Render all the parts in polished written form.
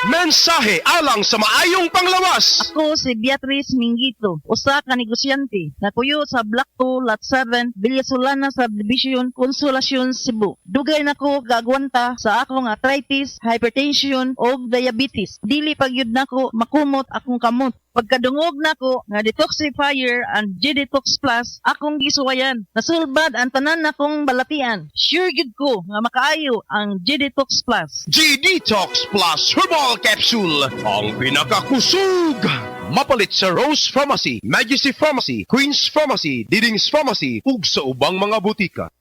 Mensahe alang sa maayong panglawas. Ako si Beatrice Mingito, usa ka negosyante na puyo sa Block 2, Lot 7, Villasolana Subdivision, Consolacion, Cebu. Dugay nako gagwanta sa akong arthritis, hypertension o diabetes. Dili pagyud nako makumot akong kamot. Pagkadungog nako nga detoxifier and G-Detox Plus akong gisuwayan. Nasulbad ang tanan nakong balatian. Sure gid ko nga makaayo ang G-Detox Plus. G-Detox Plus Herbal Capsule, ang pinakakusog. Mapalit sa Rose Pharmacy, Majesty Pharmacy, Queen's Pharmacy, Diding's Pharmacy, ug sa ubang mga butika.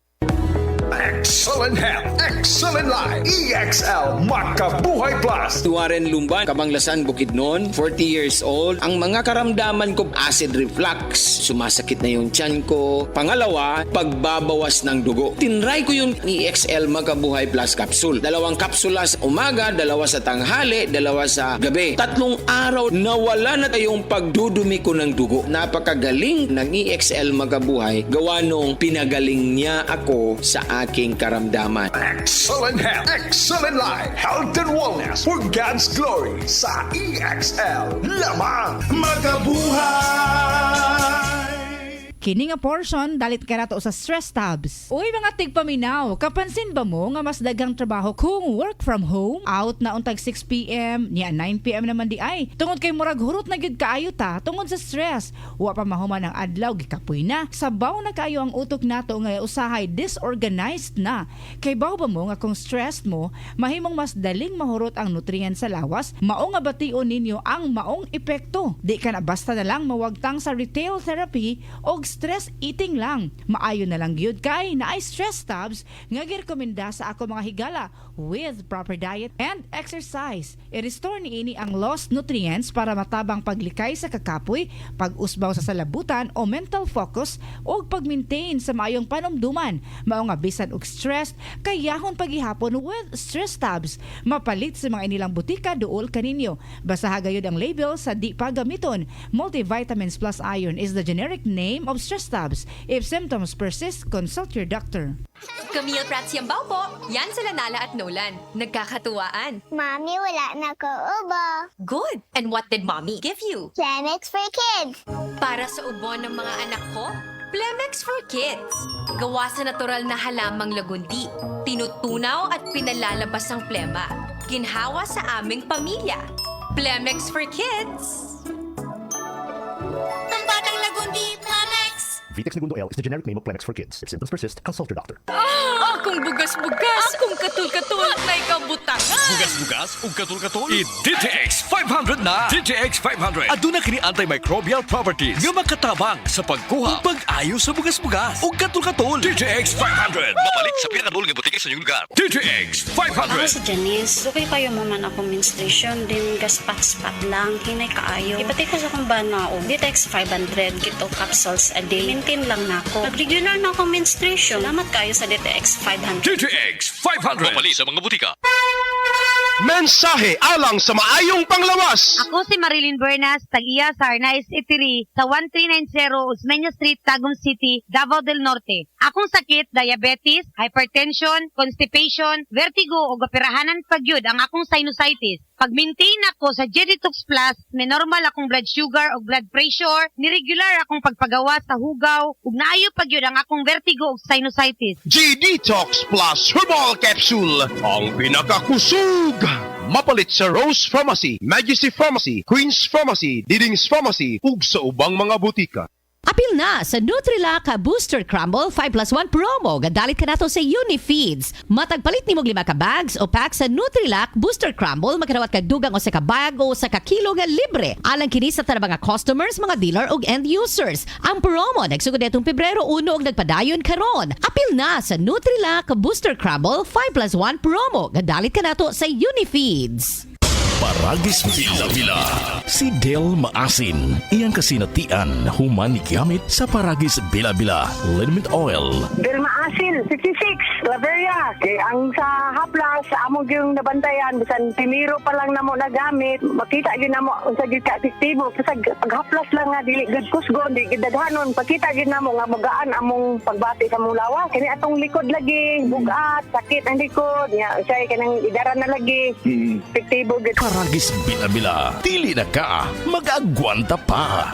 Excellent health, excellent life. EXL Makabuhay Plus. Tuwaren Lumban, Kabanglasan, Bukidnon, 40 years old. Ang mga karamdaman ko, acid reflux, sumasakit na yung tiyan ko. Pangalawa, pagbabawas ng dugo. Tinry ko yung EXL Makabuhay Plus capsule. 2 kapsula sa umaga, 2 sa tanghali, 2 sa gabi. 3 araw, nawala na yung pagdudumi ko ng dugo. Napakagaling ng EXL Makabuhay. Gawa nung pinagaling niya ako sa aking karamdaman. Excellent health, excellent life. Health and wellness for God's glory sa EXL. Lamang Makabuhay. Kini nga portion dalit ka nato sa stress tabs. Uy mga tigpaminaw, kapansin ba mo nga mas dagang trabaho kung work from home? Out na untag 6 PM, niya 9 PM naman di ay. Tungod kay murag hurot na gyud kaayo ta, tungod sa stress. Wa pa mahuman ang adlaw gikapoy na. Sabaw na kaayo ang utok nato nga usahay disorganized na. Kay baw ba mo nga kung stressed mo, mahimong mas daling mahurot ang nutrients sa lawas, mao nga bation ninyo ang maong epekto. Di ka na basta na lang mawagtang sa retail therapy o stress eating lang. Maayo na lang gyud kay naay stress tabs nga girekomenda sa ako mga higala with proper diet and exercise. I-restore niini ang lost nutrients para matabang paglikay sa kakapoy, pag-usbaw sa salabutan o mental focus o pag-maintain sa maayong panumduman. Mao nga bisan og stress kayahon paghihapon with stress tabs. Mapalit sa mga inilang butika duol kaninyo. Basaha gayud ang label sa di pa gamiton. Multivitamins plus iron is the generic name of stress tabs. If symptoms persist, consult your doctor. Camille Prats Yambaw po. Yan sila Nala at Nolan. Nagkakatuwaan. Mommy, wala na ko ubo. Good. And what did mommy give you? Planex for kids. Para sa ubo ng mga anak ko, Plemex for Kids. Gawa sa natural na halamang lagundi. Tinutunaw at pinalalabas ang plema. Ginhawa sa aming pamilya. Plemex for Kids. Ang batang lagundi, Plemex. Vitex Segundo L is the generic name of Plemex for kids. If symptoms persist, consult your doctor. Akong bugas-bugas. Akong katul-katul. May kabutangan. Bugas-bugas ug katul-katul. I-DTX 500 na. DTX 500. Aduna kini antimicrobial properties nga makatabang sa pagkuha ug pag-ayo sa bugas-bugas ug katul-katul. DTX 500. Mapalit sa pinakadul nga butika sa inyong lugar. DTX 500. Ako si Janice. Lukay kayo maman ako menstruation. Din gaspat-spat lang. Hinay kaayo. Ipatay ko sa kong bana o. DTX 500. Kito capsules a day. Maintain lang na ako. Pag-regular na akong menstruation. Salamat kayo sa DTX 500. DTX 500. Mapalit sa mga butika. Mensahe alang sa maayong panglawas. Ako si Marilyn Bernas, tag-iya sa Arnaiz Eatery sa 1390 Osmeña Street, Tagum City, Davao del Norte. Akong sakit, diabetes, hypertension, constipation, vertigo o operahanan pagyud ang akong sinusitis. Pag-maintain ako sa G-Detox Plus, may normal akong blood sugar o blood pressure, niregular akong pagpagawa sa hugaw, ug naayo pagyud ang akong vertigo o sinusitis. G-Detox Plus Herbal Capsule, ang pinakakusog. Mapalit sa Rose Pharmacy, Majesty Pharmacy, Queen's Pharmacy, Diding's Pharmacy, ug sa ubang mga butika. Apil na sa Nutrilac Booster Crumble 5+1 promo. Gadalit ka nato sa Unifeeds. Matagpalit ni mo 5 ka bags o pack sa Nutrilac Booster Crumble. Magkarawat ka dugang o sa kabag o sa kakilo nga libre. Alang kini sa tanang mga customers, mga dealer o end users. Ang promo nagsugod itong Pebrero 1 og nagpadayon karon. Apil na sa Nutrilac Booster Crumble 5+1 promo. Gadalit ka nato sa Unifeeds. Paragis Bila-Bila. Si Del Maasin. Iyang kasinatian human gamit sa Paragis Bila-Bila Liniment Oil. Del Maasin. Asil 56 Laveria. Kay ang sa haplas amo gyung nabantayan bisan timiro pa lang namo nagamit makita gyud namo unsa gyud ka epektibo sa paghaplas lang nga dili gud kusgon di gid daghanon pakita gyud namo nga magaan among pagbati sa mong lawas kini atong likod lagi bugat sakit ang likod nya usay kanang idara na lagi epektibo gyud. Karagis bila-bila, dili na ka mag-agwanta pa.